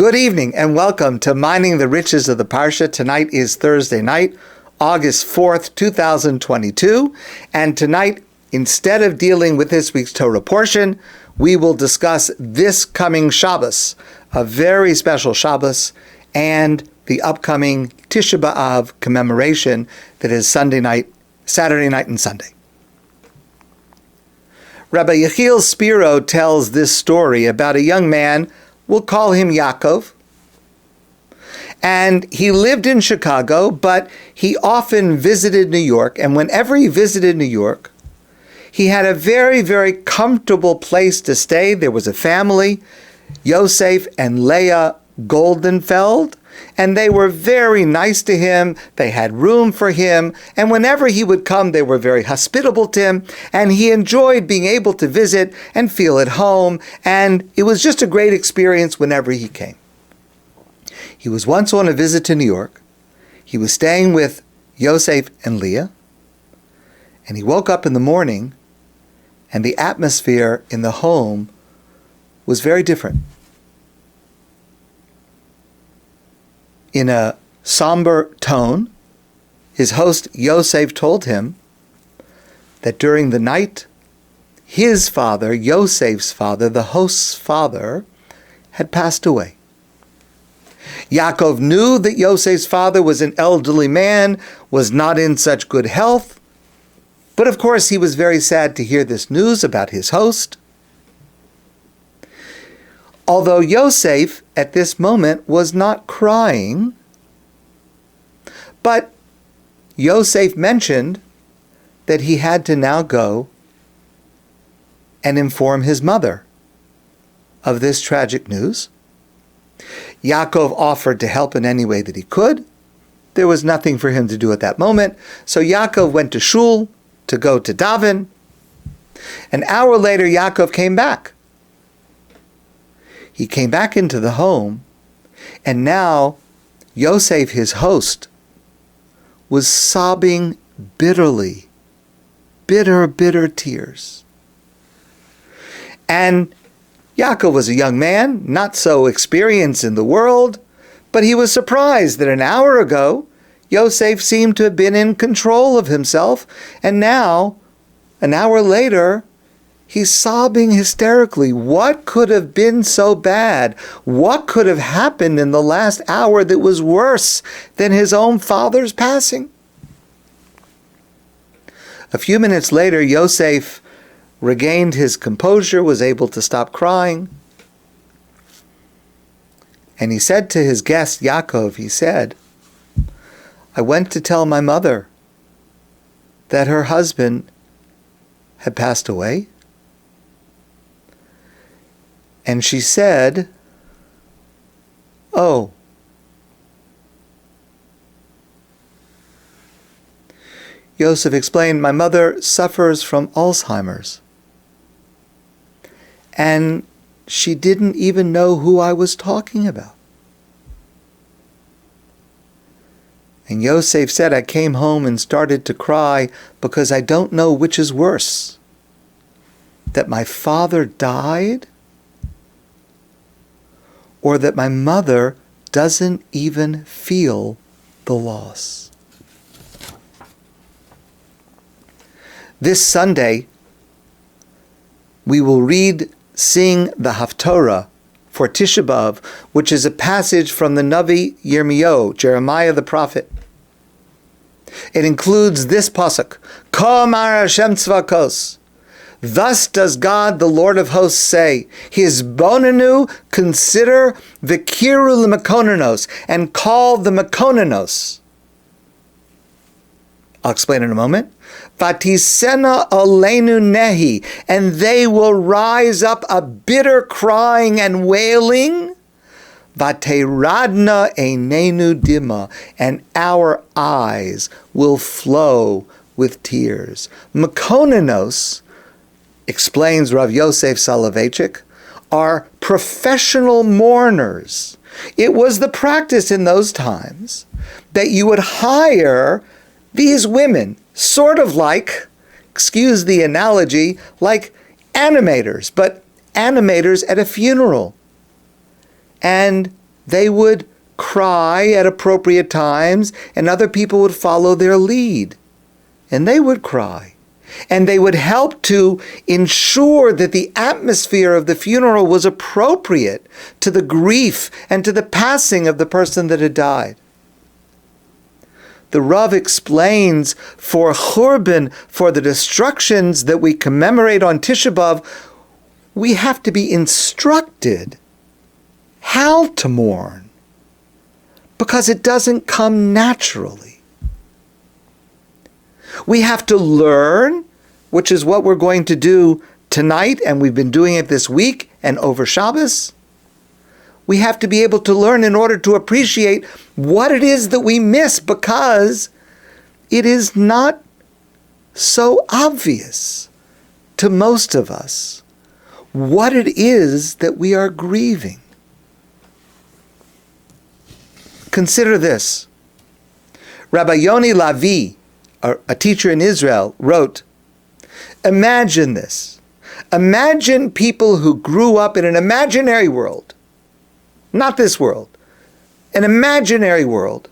Good evening and welcome to Mining the Riches of the Parsha. Tonight is Thursday night, August 4th, 2022. And tonight, instead of dealing with this week's Torah portion, we will discuss this coming Shabbos, a very special Shabbos, and the upcoming Tisha B'Av commemoration that is Saturday night and Sunday. Rabbi Yechiel Spiro tells this story about a young man. We'll call him Yaakov. And he lived in Chicago, but he often visited New York. And whenever he visited New York, he had a very, very comfortable place to stay. There was a family, Yosef and Leah Goldenfeld, and they were very nice to him. They had room for him. And whenever he would come, they were very hospitable to him. And he enjoyed being able to visit and feel at home. And it was just a great experience whenever he came. He was once on a visit to New York. He was staying with Yosef and Leah. And he woke up in the morning, and the atmosphere in the home was very different. In a somber tone, his host Yosef told him that during the night, his father, Yosef's father, the host's father, had passed away. Yaakov knew that Yosef's father was an elderly man, was not in such good health, but of course he was very sad to hear this news about his host. Although Yosef, at this moment, was not crying, but Yosef mentioned that he had to now go and inform his mother of this tragic news. Yaakov offered to help in any way that he could. There was nothing for him to do at that moment, so Yaakov went to shul to go to daven. An hour later, Yaakov came back. He came back into the home, and now Yosef, his host, was sobbing bitterly, bitter tears. And Yaakov was a young man, not so experienced in the world, but he was surprised that an hour ago, Yosef seemed to have been in control of himself, and now, an hour later, he's sobbing hysterically. What could have been so bad? What could have happened in the last hour that was worse than his own father's passing? A few minutes later, Yosef regained his composure, was able to stop crying. And he said to his guest, Yaakov, he said, I went to tell my mother that her husband had passed away. And she said, oh. Yosef explained, my mother suffers from Alzheimer's. And she didn't even know who I was talking about. And Yosef said, I came home and started to cry because I don't know which is worse. That my father died, or that my mother doesn't even feel the loss. This Sunday, we will sing the Haftarah for Tisha B'Av, which is a passage from the Navi Yirmiyahu, Jeremiah the prophet. It includes this pasuk, Ka amar Hashem tzvakos. Thus does God, the Lord of hosts, say, Hizbonenu, consider v'kiru l'mekonanos, and call the mekonanos. I'll explain in a moment. Vatisena aleinu nehi, and they will rise up a bitter crying and wailing. Vateradna einenu dima, and our eyes will flow with tears. Mekonanos, explains Rav Yosef Soloveitchik, are professional mourners. It was the practice in those times that you would hire these women, sort of like, excuse the analogy, like animators, but animators at a funeral. And They would cry at appropriate times, and other people would follow their lead. And they would cry. And they would help to ensure that the atmosphere of the funeral was appropriate to the grief and to the passing of the person that had died. The Rav explains for Churban, for the destructions that we commemorate on Tisha B'Av, we have to be instructed how to mourn, because it doesn't come naturally. We have to learn, which is what we're going to do tonight, and we've been doing it this week and over Shabbos. We have to be able to learn in order to appreciate what it is that we miss, because it is not so obvious to most of us what it is that we are grieving. Consider this. Rabbi Yoni Lavi, a teacher in Israel, wrote, imagine this. Imagine people who grew up in an imaginary world, not this world, an imaginary world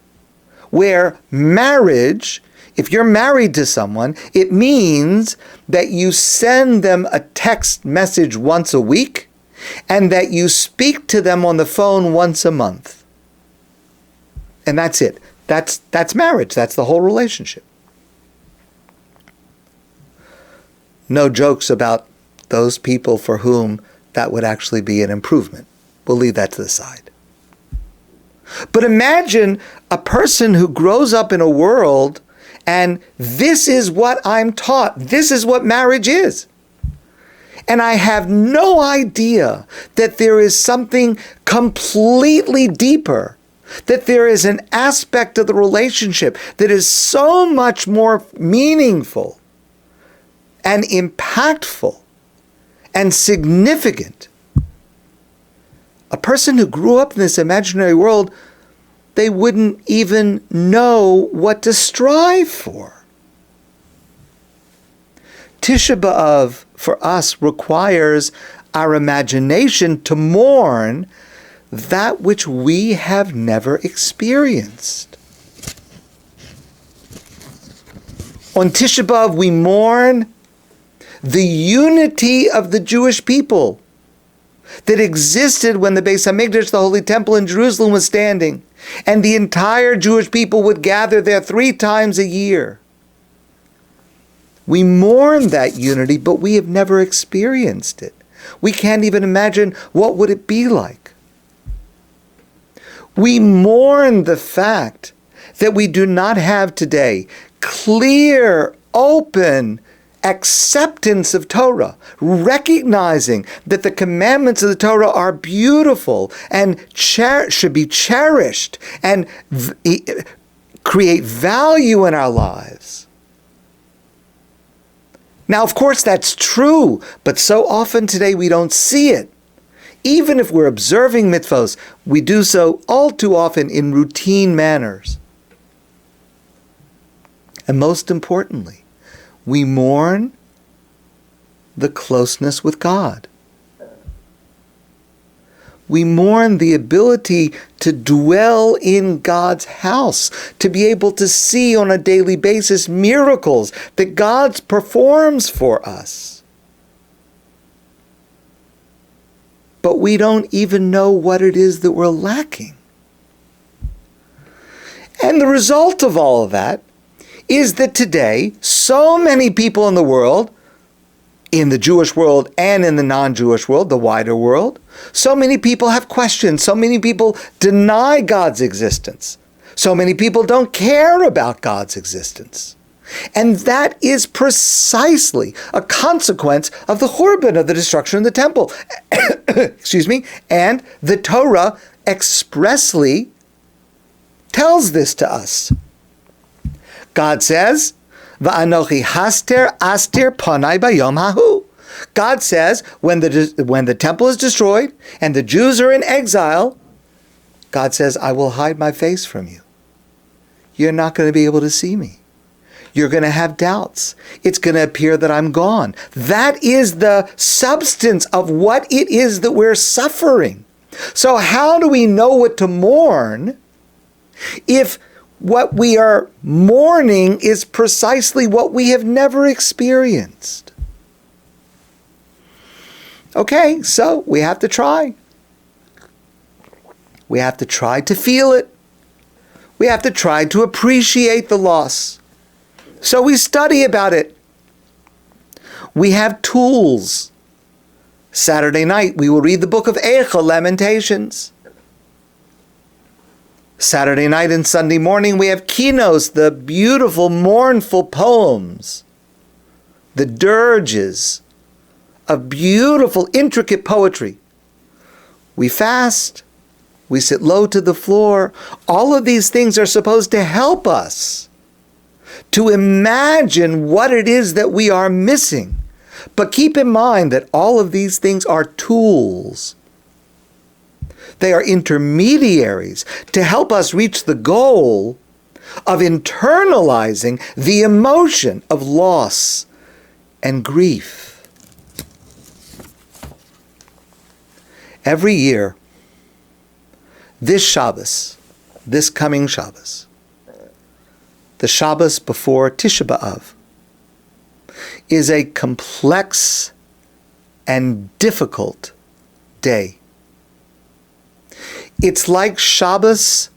where marriage, if you're married to someone, it means that you send them a text message once a week and that you speak to them on the phone once a month. And that's it. That's marriage. That's the whole relationship. No jokes about those people for whom that would actually be an improvement. We'll leave that to the side. But imagine a person who grows up in a world and this is what I'm taught. This is what marriage is. And I have no idea that there is something completely deeper, that there is an aspect of the relationship that is so much more meaningful and impactful and significant. A person who grew up in this imaginary world, they wouldn't even know what to strive for. Tisha B'Av for us requires our imagination to mourn that which we have never experienced. On Tisha B'Av, we mourn the unity of the Jewish people that existed when the Beis Hamikdash, the Holy Temple in Jerusalem, was standing, and the entire Jewish people would gather there 3 times a year. We mourn that unity, but we have never experienced it. We can't even imagine what would it be like. We mourn the fact that we do not have today clear, open acceptance of Torah, recognizing that the commandments of the Torah are beautiful and should be cherished and create value in our lives. Now, of course, that's true, but so often today we don't see it. Even if we're observing mitzvos, we do so all too often in routine manners. And most importantly, we mourn the closeness with God. We mourn the ability to dwell in God's house, to be able to see on a daily basis miracles that God performs for us. But we don't even know what it is that we're lacking. And the result of all of that is that today, so many people in the world, in the Jewish world and in the non-Jewish world, the wider world, so many people have questions. So many people deny God's existence. So many people don't care about God's existence. And that is precisely a consequence of the Churban, of the destruction of the temple. Excuse me. And the Torah expressly tells this to us. God says, "Va'anochi haster astir panai bayom hahu." God says, when the temple is destroyed and the Jews are in exile, God says, I will hide my face from you. You're not going to be able to see me. You're going to have doubts. It's going to appear that I'm gone. That is the substance of what it is that we're suffering. So how do we know what to mourn if what we are mourning is precisely what we have never experienced? Okay, so we have to try. We have to try to feel it. We have to try to appreciate the loss. So we study about it. We have tools. Saturday night, we will read the book of Eichel, Lamentations. Saturday night and Sunday morning, we have Kinnot, the beautiful, mournful poems, the dirges of beautiful, intricate poetry. We fast. We sit low to the floor. All of these things are supposed to help us to imagine what it is that we are missing. But keep in mind that all of these things are tools. They are intermediaries to help us reach the goal of internalizing the emotion of loss and grief. Every year, this Shabbos, this coming Shabbos, the Shabbos before Tisha B'Av, is a complex and difficult day. It's like Shabbos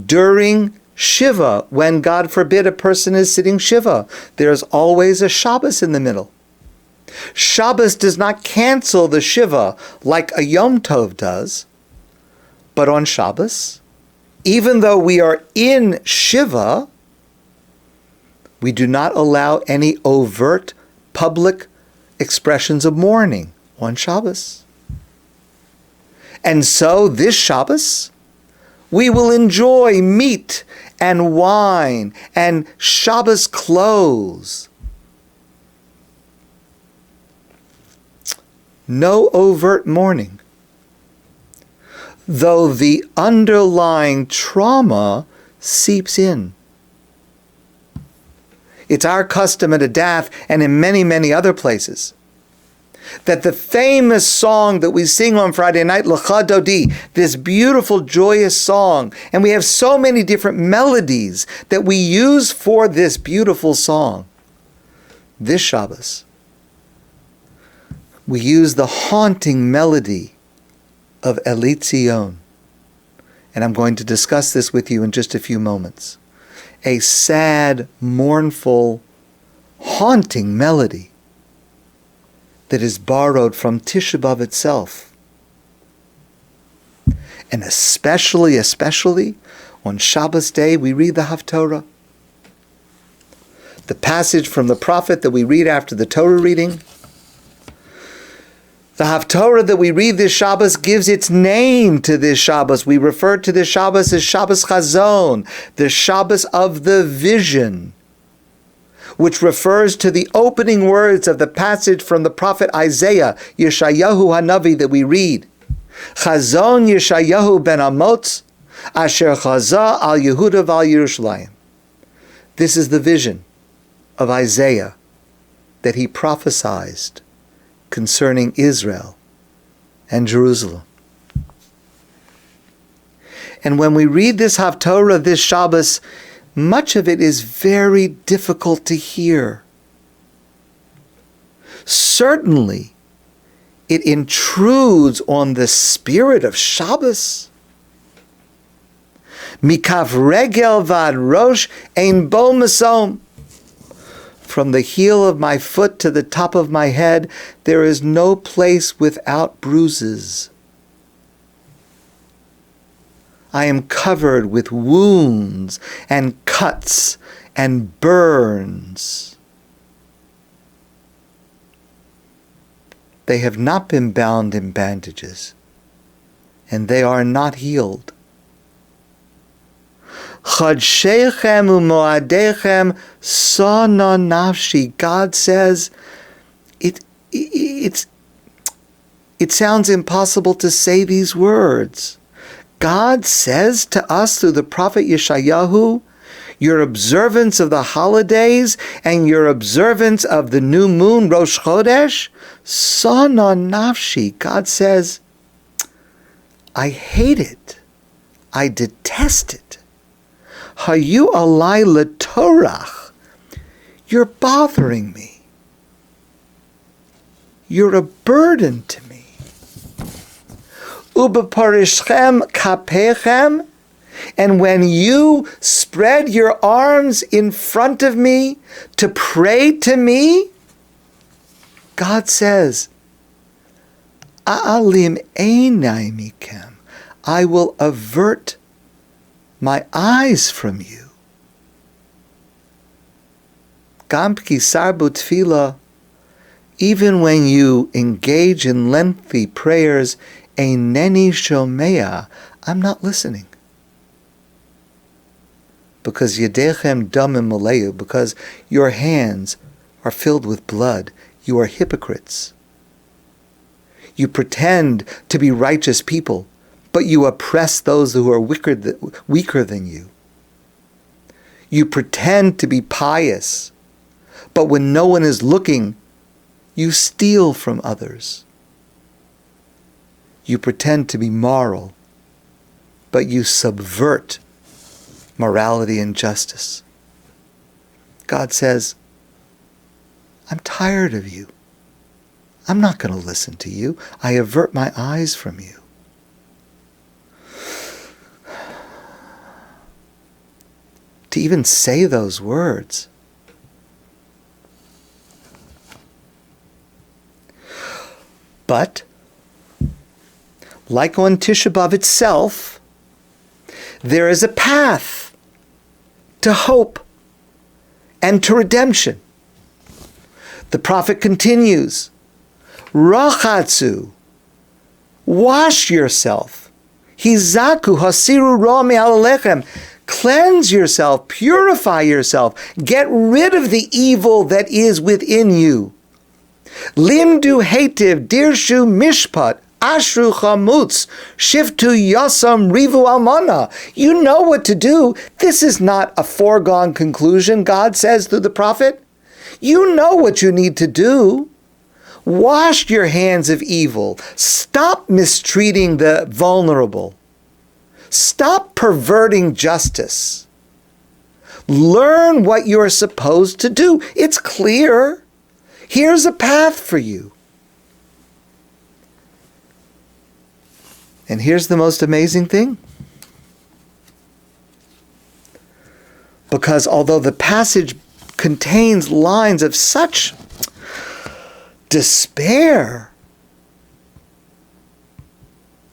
during Shiva, when, God forbid, a person is sitting Shiva. There's always a Shabbos in the middle. Shabbos does not cancel the Shiva like a Yom Tov does, but on Shabbos, even though we are in Shiva, we do not allow any overt public expressions of mourning on Shabbos. And so this Shabbos, we will enjoy meat and wine and Shabbos clothes. No overt mourning, though the underlying trauma seeps in. It's our custom at Adath and in many, many other places that the famous song that we sing on Friday night, Lecha Dodi, this beautiful, joyous song, and we have so many different melodies that we use for this beautiful song. This Shabbos, we use the haunting melody of Elei Tzion. And I'm going to discuss this with you in just a few moments. A sad, mournful, haunting melody that is borrowed from Tisha B'Av itself. And especially on Shabbos day, we read the Haftarah. The passage from the prophet that we read after the Torah reading. The Haftarah that we read this Shabbos gives its name to this Shabbos. We refer to this Shabbos as Shabbos Chazon, the Shabbos of the vision, which refers to the opening words of the passage from the prophet Isaiah, Yeshayahu Hanavi, that we read. Chazon Yeshayahu ben Amotz, Asher Chaza al Yehuda val Yerushalayim. This is the vision of Isaiah that he prophesied concerning Israel and Jerusalem. And when we read this Haftarah, this Shabbos, much of it is very difficult to hear. Certainly, it intrudes on the spirit of Shabbos. Mikav regel vad rosh ein bo masom. From the heel of my foot to the top of my head, there is no place without bruises. I am covered with wounds and cuts and burns. They have not been bound in bandages, and they are not healed. Chodshechem u'moadechem sana nafshi. God says, it sounds impossible to say these words. God says to us through the prophet Yeshayahu, your observance of the holidays and your observance of the new moon, Rosh Chodesh, sana nafshi. God says, I hate it. I detest it. Hayu alai letorach. You're bothering me. You're a burden to me. Ubeparishchem kapechem. And when you spread your arms in front of me to pray to me, God says, A'alim einai mikem. I will avert my eyes from you. Gam p'kisar b'tefillah, even when you engage in lengthy prayers, eineni shomea, I'm not listening. Because yedechem damim maleu, because your hands are filled with blood. You are hypocrites. You pretend to be righteous people, but you oppress those who are weaker than you. You pretend to be pious, but when no one is looking, you steal from others. You pretend to be moral, but you subvert morality and justice. God says, I'm tired of you. I'm not going to listen to you. I avert my eyes from you. To even say those words. But, like on Tisha B'Av itself, there is a path to hope and to redemption. The prophet continues, Rachatzu, wash yourself. Hizaku hasiru ra me'alechem. Cleanse yourself, purify yourself, get rid of the evil that is within you. Limdu hetiv dirshu mishpat. Ashru chamutz, shiftu yasam rivu almana. You know what to do. This is not a foregone conclusion, God says through the prophet. You know what you need to do. Wash your hands of evil. Stop mistreating the vulnerable. Stop perverting justice. Learn what you're supposed to do. It's clear. Here's a path for you. And here's the most amazing thing. Because although the passage contains lines of such despair,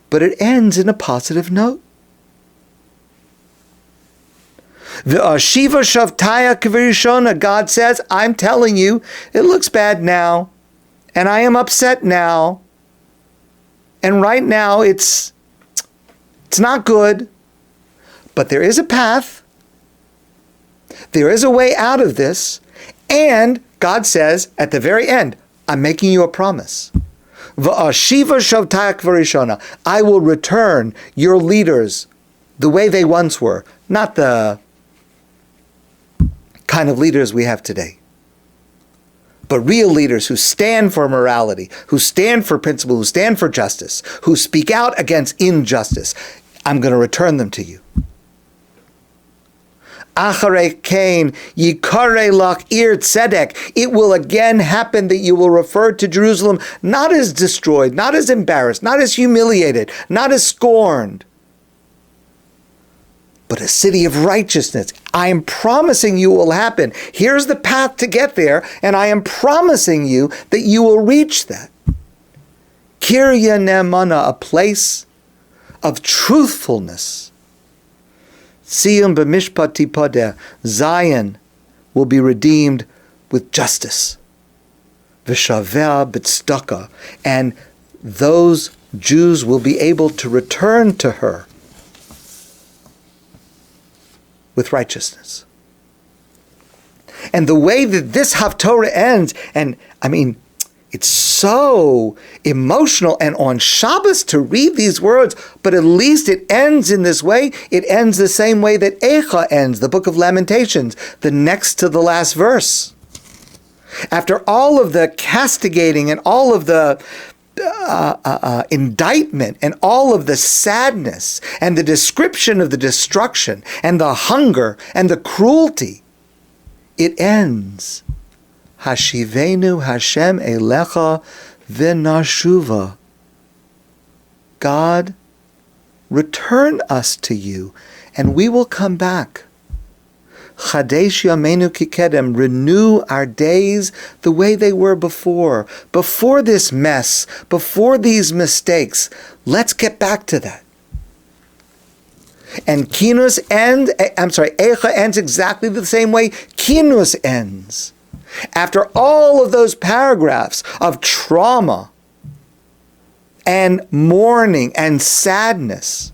but it ends in a positive note. The Ashiva Shavtaya Kvirishona, God says, I'm telling you, it looks bad now, and I am upset now. And right now, it's not good, but there is a path. There is a way out of this. And God says, at the very end, I'm making you a promise. V'ashiva shavtayak v'rishona. I will return your leaders the way they once were, not the kind of leaders we have today, but real leaders who stand for morality, who stand for principle, who stand for justice, who speak out against injustice. I'm going to return them to you. Acharei kain yikarei lach ir tzedek. It will again happen that you will refer to Jerusalem not as destroyed, not as embarrassed, not as humiliated, not as scorned, but a city of righteousness. I am promising you will happen. Here's the path to get there, and I am promising you that you will reach that. Kirya Ne'emana, a place of truthfulness. Siyum b'mishpat tipadeh, Zion will be redeemed with justice. V'shaveh b'tzedakah, and those Jews will be able to return to her with righteousness. And the way that this Haftarah ends, and I mean, it's so emotional, and on Shabbos to read these words, but at least it ends in this way. It ends the same way that Eicha ends, the book of Lamentations, the next to the last verse. After all of the castigating and all of the indictment and all of the sadness and the description of the destruction and the hunger and the cruelty, it ends. Hashivenu Hashem elecha v'nashuva. God, return us to you, and we will come back. Chadesh Yameinu Kikedem, renew our days the way they were before. Before this mess, before these mistakes, let's get back to that. And Eicha ends exactly the same way Kinnot ends. After all of those paragraphs of trauma and mourning and sadness,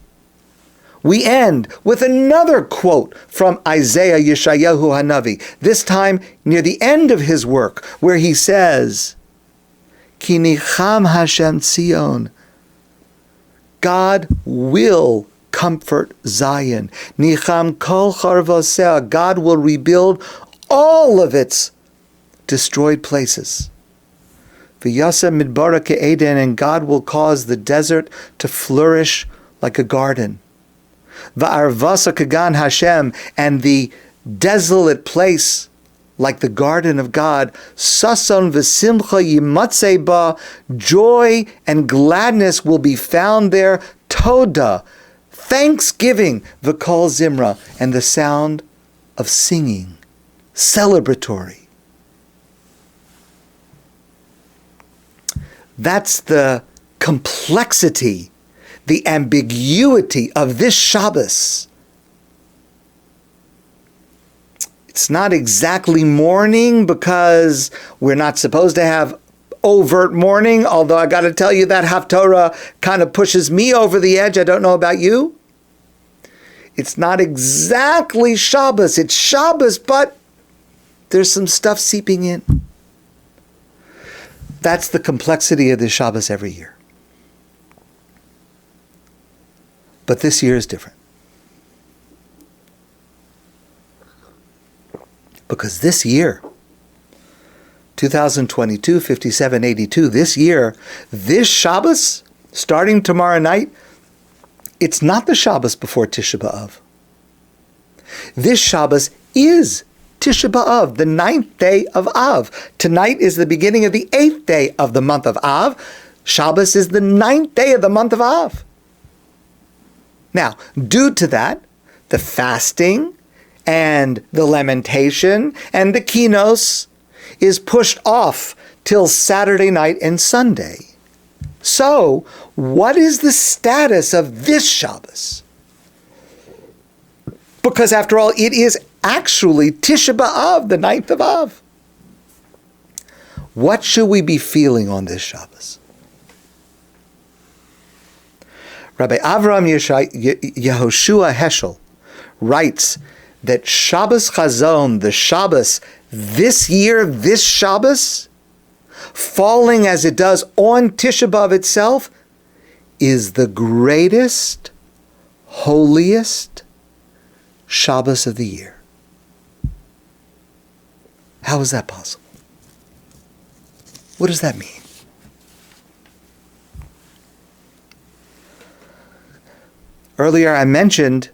we end with another quote from Isaiah Yeshayahu Hanavi, this time near the end of his work, where he says, Ki nicham Hashem Tzion, God will comfort Zion. Nicham kol charvoseh, God will rebuild all of its destroyed places. V'yaseh midbara ke'eden, and God will cause the desert to flourish like a garden. Va'arvasa kagan Hashem, and the desolate place like the garden of God. Sason v'simcha yimatzeh ba, joy and gladness will be found there. Toda, thanksgiving, v'kol zimra, and the sound of singing, celebratory. That's the complexity, the ambiguity of this Shabbos. It's not exactly mourning because we're not supposed to have overt mourning, although I got to tell you that Haftarah kind of pushes me over the edge. I don't know about you. It's not exactly Shabbos. It's Shabbos, but there's some stuff seeping in. That's the complexity of the Shabbos every year. But this year is different. Because this year, 2022, 5782, this year, this Shabbos, starting tomorrow night, it's not the Shabbos before Tisha B'Av. This Shabbos is Tisha B'Av, the 9th day of Av. Tonight is the beginning of the 8th day of the month of Av. Shabbos is the 9th day of the month of Av. Now, due to that, the fasting and the lamentation and the Kinnot is pushed off till Saturday night and Sunday. So, what is the status of this Shabbos? Because after all, it is actually Tisha B'Av, the 9th of Av. What should we be feeling on this Shabbos? Rabbi Avraham Heschel writes that Shabbos Chazon, the Shabbos this year, this Shabbos, falling as it does on Tisha B'Av itself, is the greatest, holiest Shabbos of the year. How is that possible? What does that mean? Earlier I mentioned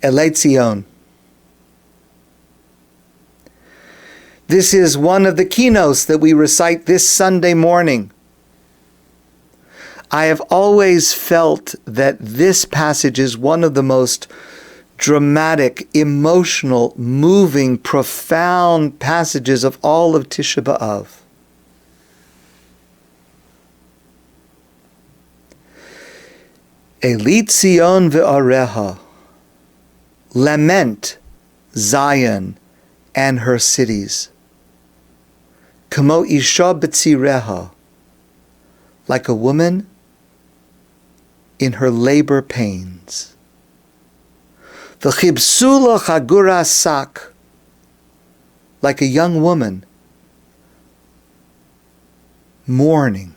Elei Tzion. This is one of the Kinnot that we recite this Sunday morning. I have always felt that this passage is one of the most dramatic, emotional, moving, profound passages of all of Tisha B'Av. Elei Tzion ve'areha, lament Zion and her cities. Kamo isha b'tzireha, like a woman in her labor pains. V'chibsula chagura sak, like a young woman mourning.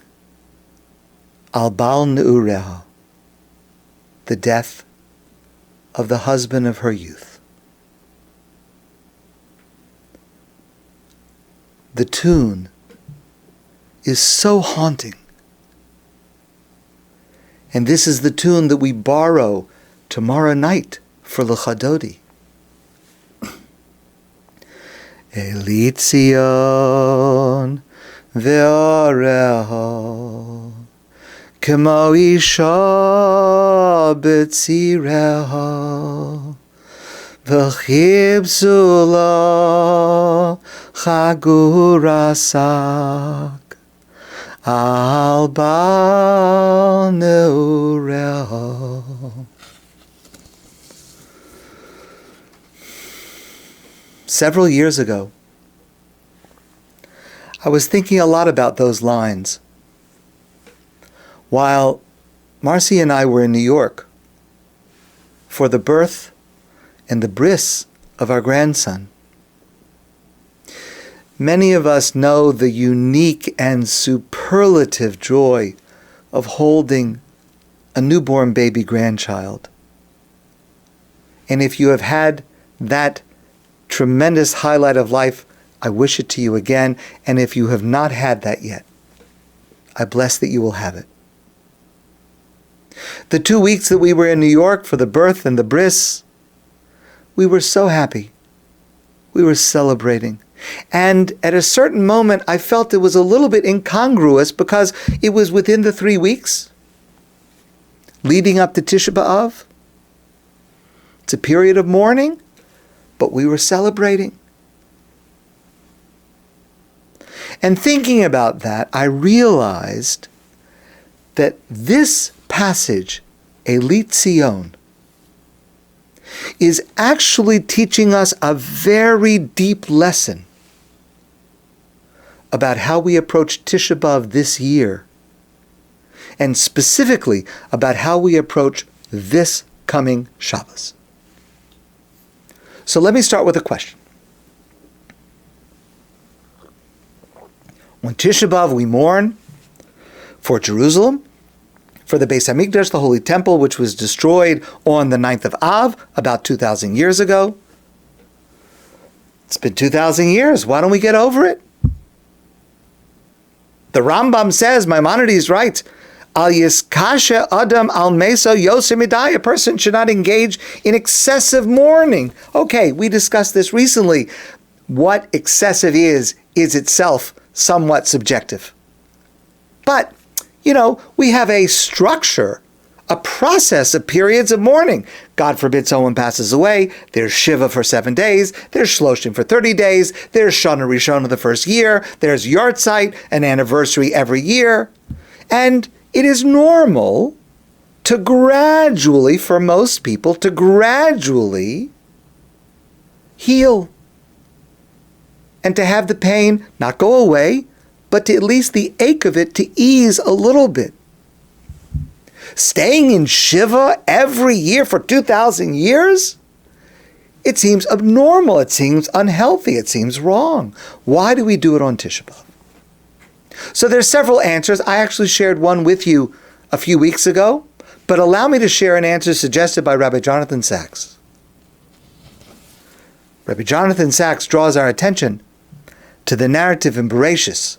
Al bal neureha, the death of the husband of her youth. The tune is so haunting. And this is the tune that we borrow tomorrow night for L'Chadodi. Elei Tzion ve'oreho k'mo isha b'tzireho v'chibzu lo chagurasak al bal neureho. Several years ago, I was thinking a lot about those lines while Marcy and I were in New York for the birth and the bris of our grandson. Many of us know the unique and superlative joy of holding a newborn baby grandchild. And if you have had that tremendous highlight of life, I wish it to you again. And if you have not had that yet, I bless that you will have it. The 2 weeks that we were in New York for the birth and the bris, we were so happy. We were celebrating. And at a certain moment, I felt it was a little bit incongruous because it was within the 3 weeks leading up to Tisha B'Av. It's a period of mourning, but we were celebrating. And thinking about that, I realized that this passage, Elei Tzion, is actually teaching us a very deep lesson about how we approach Tisha B'Av this year, and specifically about how we approach this coming Shabbos. So let me start with a question. On Tisha B'Av, we mourn for Jerusalem, for the Beis Hamikdash, the Holy Temple, which was destroyed on the 9th of Av, about 2,000 years ago. It's been 2,000 years. Why don't we get over it? The Rambam says, Maimonides writes, Al yiskashe adam al meso yosimidai. A person should not engage in excessive mourning. Okay, we discussed this recently. What excessive is itself somewhat subjective. But, we have a structure, a process of periods of mourning. God forbid someone passes away. There's Shiva for 7 days. There's Shloshim for 30 days. There's Shana Rishon of the first year. There's Yartzeit, an anniversary every year. And it is normal to gradually, for most people, to gradually heal. And to have the pain not go away, but to at least the ache of it to ease a little bit. Staying in Shiva every year for 2,000 years? It seems abnormal, it seems unhealthy, it seems wrong. Why do we do it on Tisha B'Av? So there's several answers. I actually shared one with you a few weeks ago, but allow me to share an answer suggested by Rabbi Jonathan Sachs. Rabbi Jonathan Sachs draws our attention to the narrative in Bereshis,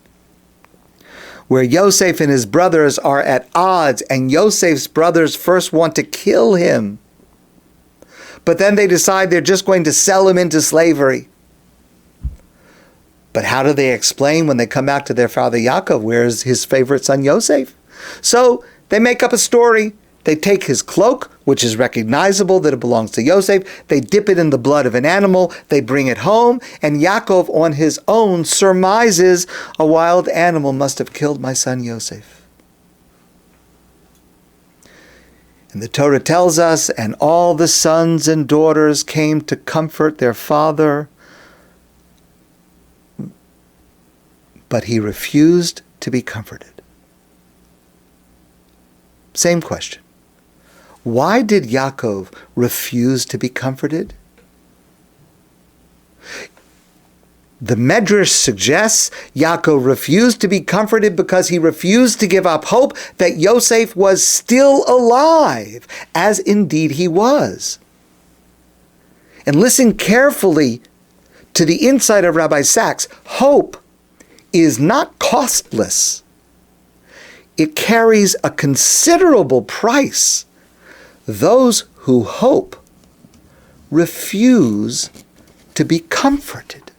where Yosef and his brothers are at odds, and Yosef's brothers first want to kill him. But then they decide they're just going to sell him into slavery. But how do they explain when they come back to their father Yaakov, where's his favorite son Yosef? So they make up a story. They take his cloak, which is recognizable that it belongs to Yosef. They dip it in the blood of an animal. They bring it home. And Yaakov, on his own, surmises a wild animal must have killed my son Yosef. And the Torah tells us, and all the sons and daughters came to comfort their father, but he refused to be comforted. Same question. Why did Yaakov refuse to be comforted? The Medrash suggests Yaakov refused to be comforted because he refused to give up hope that Yosef was still alive, as indeed he was. And listen carefully to the insight of Rabbi Sachs. Hope is not costless. It carries a considerable price. Those who hope refuse to be comforted.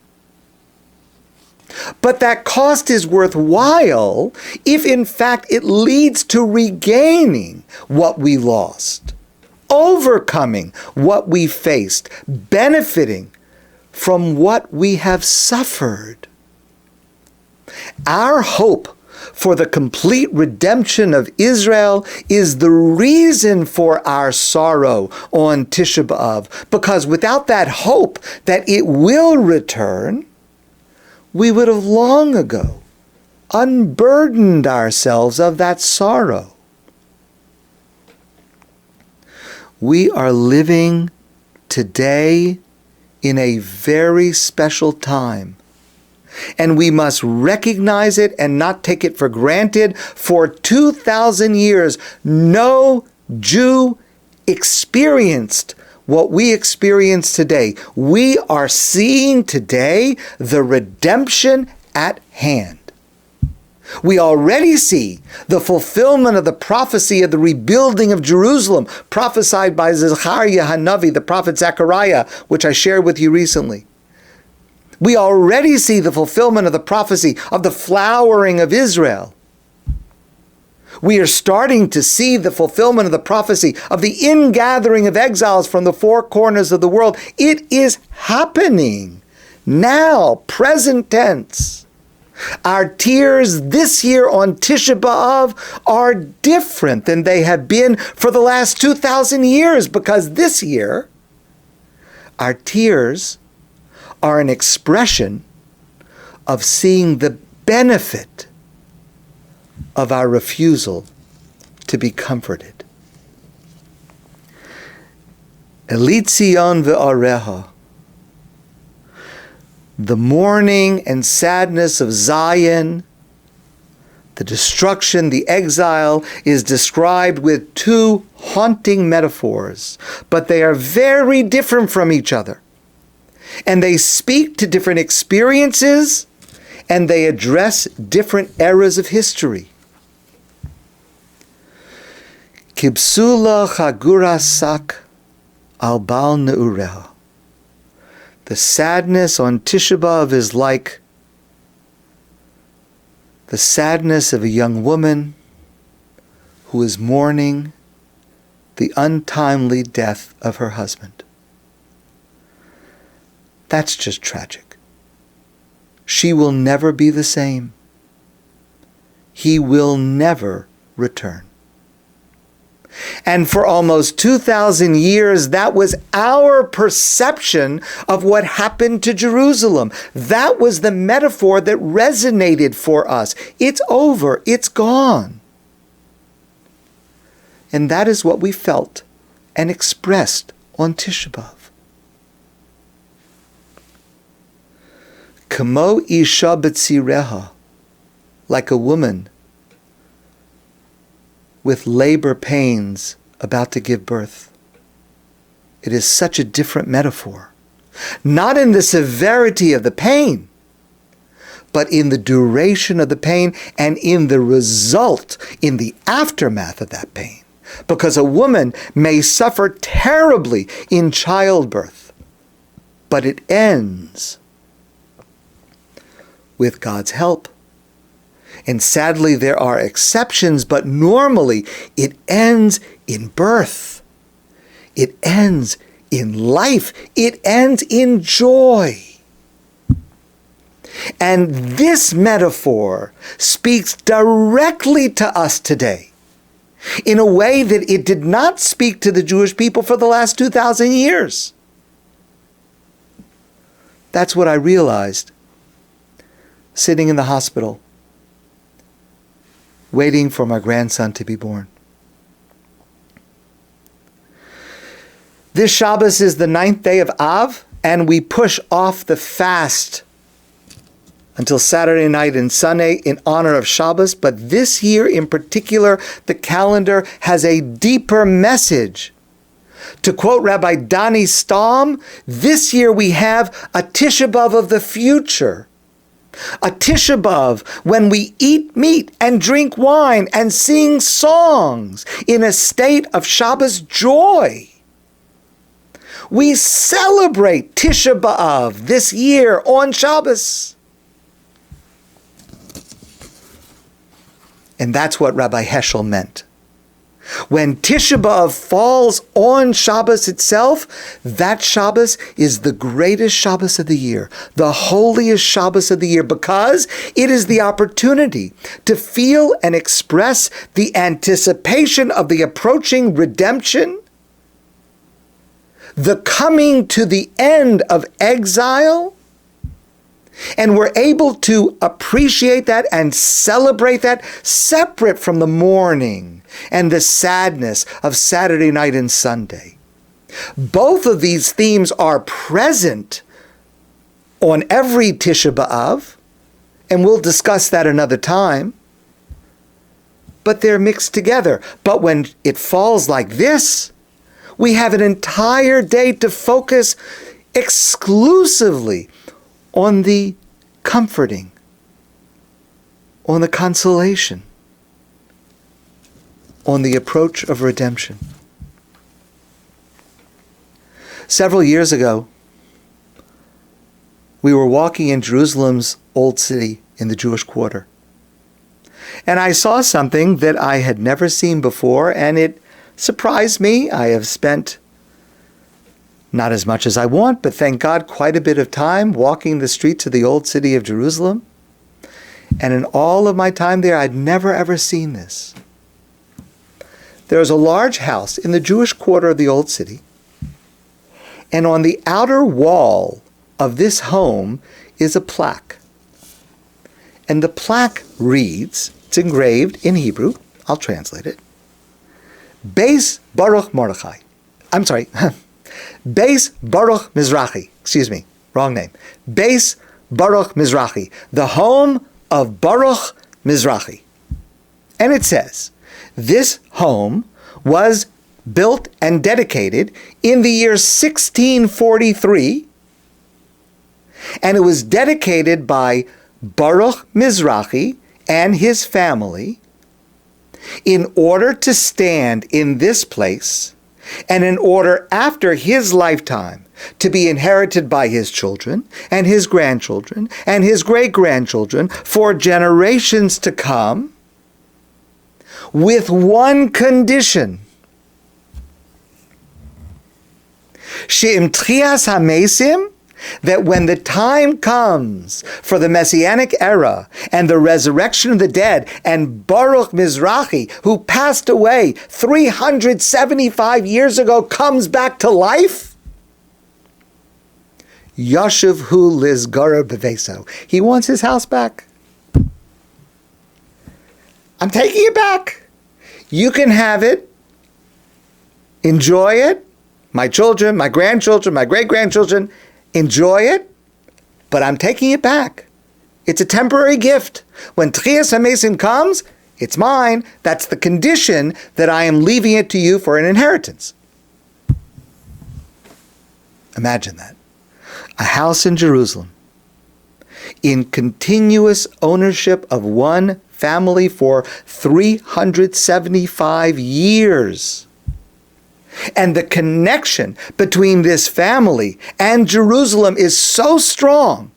But that cost is worthwhile if in fact it leads to regaining what we lost, overcoming what we faced, benefiting from what we have suffered. Our hope for the complete redemption of Israel is the reason for our sorrow on Tisha B'Av, because without that hope that it will return, we would have long ago unburdened ourselves of that sorrow. We are living today in a very special time, and we must recognize it and not take it for granted. For 2,000 years, no Jew experienced what we experience today. We are seeing today the redemption at hand. We already see the fulfillment of the prophecy of the rebuilding of Jerusalem, prophesied by Zechariah Hanavi, the prophet Zechariah, which I shared with you recently. We already see the fulfillment of the prophecy of the flowering of Israel. We are starting to see the fulfillment of the prophecy of the ingathering of exiles from the four corners of the world. It is happening now, present tense. Our tears this year on Tisha B'Av are different than they have been for the last 2,000 years, because this year, our tears are an expression of seeing the benefit of our refusal to be comforted. Elei Tzion ve'areha. The mourning and sadness of Zion, the destruction, the exile, is described with two haunting metaphors, but they are very different from each other. And they speak to different experiences, and they address different eras of history. Kibsula chagura sak al bal neureha. The sadness on Tisha B'Av is like the sadness of a young woman who is mourning the untimely death of her husband. That's just tragic. She will never be the same. He will never return. And for almost 2,000 years, that was our perception of what happened to Jerusalem. That was the metaphor that resonated for us. It's over. It's gone. And that is what we felt and expressed on Tisha B'Av. Kamo isha b'tzireha, like a woman with labor pains about to give birth. It is such a different metaphor. Not in the severity of the pain, but in the duration of the pain and in the result, in the aftermath of that pain. Because a woman may suffer terribly in childbirth, but it ends with God's help. And sadly, there are exceptions, but normally it ends in birth. It ends in life. It ends in joy. And this metaphor speaks directly to us today in a way that it did not speak to the Jewish people for the last 2,000 years. That's what I realized sitting in the hospital, waiting for my grandson to be born. This Shabbos is the 9th day of Av, and we push off the fast until Saturday night and Sunday in honor of Shabbos. But this year in particular, the calendar has a deeper message. To quote Rabbi Dani Stom, this year we have a Tisha B'Av of the future. A Tisha B'Av when we eat meat and drink wine and sing songs in a state of Shabbos joy. We celebrate Tisha B'Av this year on Shabbos. And that's what Rabbi Heschel meant. When Tisha B'Av falls on Shabbos itself, that Shabbos is the greatest Shabbos of the year, the holiest Shabbos of the year, because it is the opportunity to feel and express the anticipation of the approaching redemption, the coming to the end of exile, and we're able to appreciate that and celebrate that separate from the mourning and the sadness of Saturday night and Sunday. Both of these themes are present on every Tisha B'Av, and we'll discuss that another time, but they're mixed together. But when it falls like this, we have an entire day to focus exclusively on the comforting, on the consolation, on the approach of redemption. Several years ago, we were walking in Jerusalem's Old City in the Jewish Quarter. And I saw something that I had never seen before, and it surprised me. I have spent not as much as I want, but thank God, quite a bit of time walking the streets of the Old City of Jerusalem. And in all of my time there, I'd never ever seen this. There is a large house in the Jewish quarter of the Old City, and on the outer wall of this home is a plaque. And the plaque reads, it's engraved in Hebrew, I'll translate it, Beis Baruch Mordechai. I'm sorry, Beis Baruch Mizrahi. Excuse me, wrong name. Beis Baruch Mizrahi, the home of Baruch Mizrahi. And it says, this home was built and dedicated in the year 1643, and it was dedicated by Baruch Mizrahi and his family in order to stand in this place, and in order after his lifetime to be inherited by his children and his grandchildren and his great-grandchildren for generations to come, with one condition: She'im tchias hamesim, that when the time comes for the Messianic era and the resurrection of the dead, and Baruch Mizrahi, who passed away 375 years ago, comes back to life, Yashuv hu lizgara beveso. He wants his house back. I'm taking it back. You can have it. Enjoy it. My children, my grandchildren, my great-grandchildren, enjoy it, but I'm taking it back. It's a temporary gift. When Tchias HaMesim comes, it's mine. That's the condition that I am leaving it to you for an inheritance. Imagine that. A house in Jerusalem, in continuous ownership of one family for 375 years. And the connection between this family and Jerusalem is so strong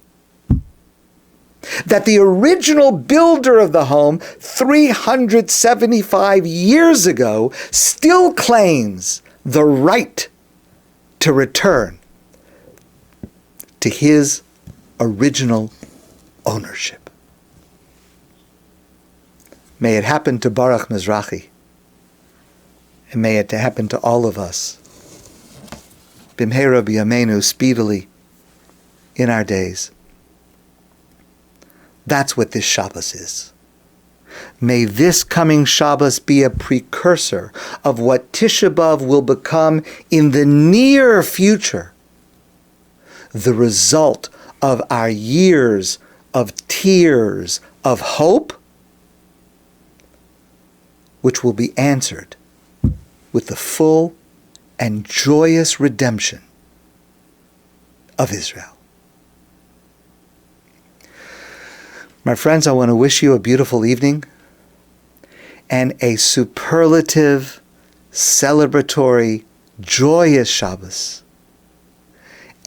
that the original builder of the home 375 years ago still claims the right to return to his original ownership. May it happen to Baruch Mizrahi. And may it happen to all of us, b'mheira b'yameinu, speedily in our days. That's what this Shabbos is. May this coming Shabbos be a precursor of what Tisha B'Av will become in the near future, the result of our years of tears of hope, which will be answered with the full and joyous redemption of Israel. My friends, I want to wish you a beautiful evening and a superlative, celebratory, joyous Shabbos,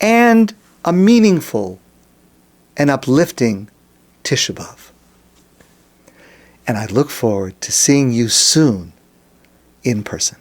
and a meaningful and uplifting Tisha B'Av. And I look forward to seeing you soon in person.